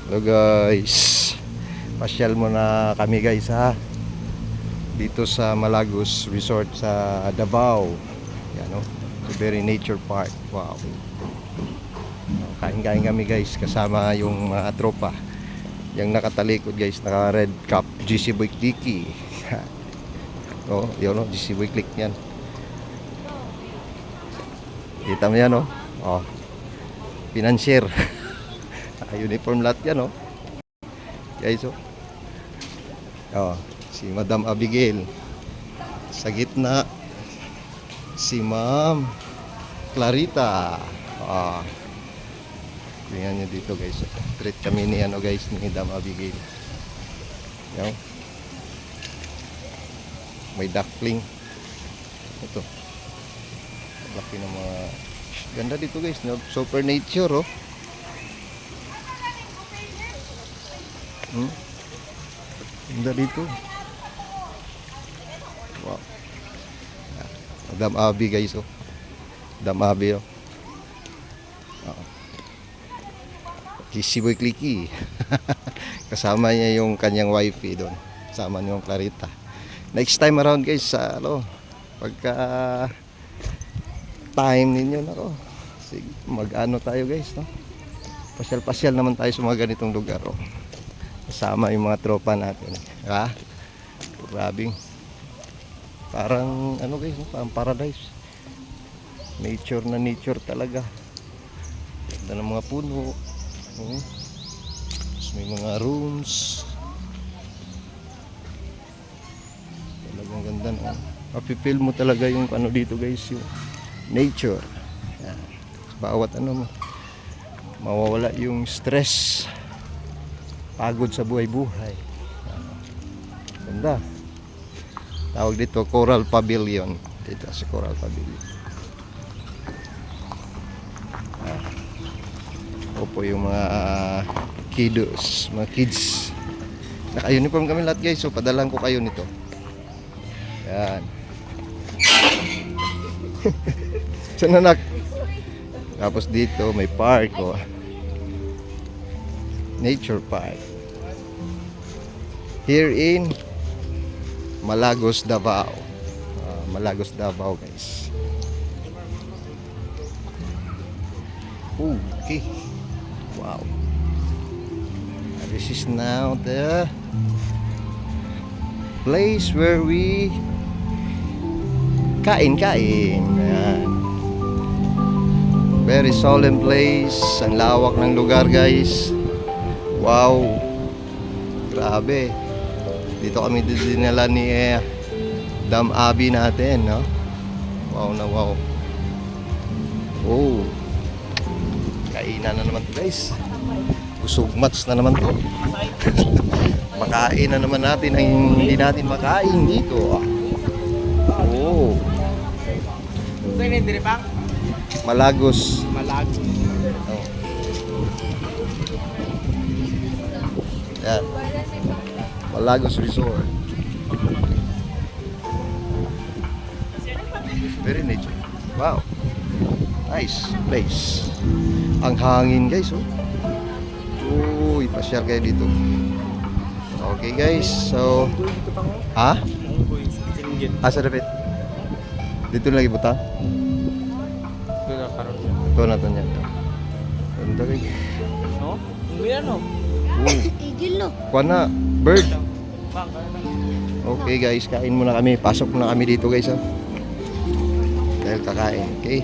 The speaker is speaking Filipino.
Hello guys, pasyal muna kami guys ha, dito sa Malagos Resort sa Davao. Yan o, very nature park. Wow, kain-kain kami guys kasama yung mga tropa. Yung nakatalikod guys, naka red cap, GC Boy Clicky. Oh, yun o, GC Boy Click yan. Kita mo yan o, oh, financier. Uniform lahat yan oh. Guys oh. Oh, si Madam Abigail. Sa gitna si Ma'am Clarita. Ah. Tingnan niyo dito guys. Treat kami ni ano guys, ni Madam Abigail. Yan. May duckling. Ito. Laki ng mga ganda dito guys, no? Super nature oh. Ganda dito. Wow. Madam Abi guys oh. Madam Abi oh. Si Boy Clicky. Kasama niya yung kanyang wifey doon. Kasama niya yung Clarita. Next time around guys sa ano, pagka time ninyo nako. Sige, mag-ano tayo guys no. Pasyal-pasyal naman tayo sa mga ganitong lugar oh. Kasama yung mga tropa natin. Ha? Grabing. Parang ano guys, parang paradise. Nature na nature talaga. Ganda ng mga puno. Tapos may mga rooms. Talagang ganda na. Mapipil mo talaga yung ano dito guys, yung nature. Yan. Bawat ano mo, mawawala yung stress, pagod sa buhay-buhay. Ganda. Tawag dito Coral Pavilion. Dito sa Coral Pavilion. Opo yung mga kiddos, mga kids. Naka-uniform kami lahat guys. So padalan ko kayo nito. Yan. Saan anak? Tapos dito may park oh. Nature Park. Here in Malagos, Davao. Malagos, Davao guys. Okay. Wow. This is now the place where we kain-kain. Ayan. Very solemn place. Ang lawak ng lugar guys. Wow. Grabe. Dito kami dinala ni Dam Abi natin, no? Wow na wow. Oh. Kainan na naman to guys. Busog mats na naman to. Makain na naman natin ang hindi natin makain dito. Oh. Saan yung diripang? Malagos. Malagos. Oh. Yan. Malagos Resort. Very nature. Wow. Nice place. Ang hangin guys oh. Uy, pasyal kayo dito. Okay guys, so ha? Asa dapat? Dito lagi buta? Ito na to niya. Ganda guys. No? Hindi ano? Igil no. Kuha na, bird. Okay guys, kain muna kami. Pasok muna kami dito guys ha. Dahil kakain, okay?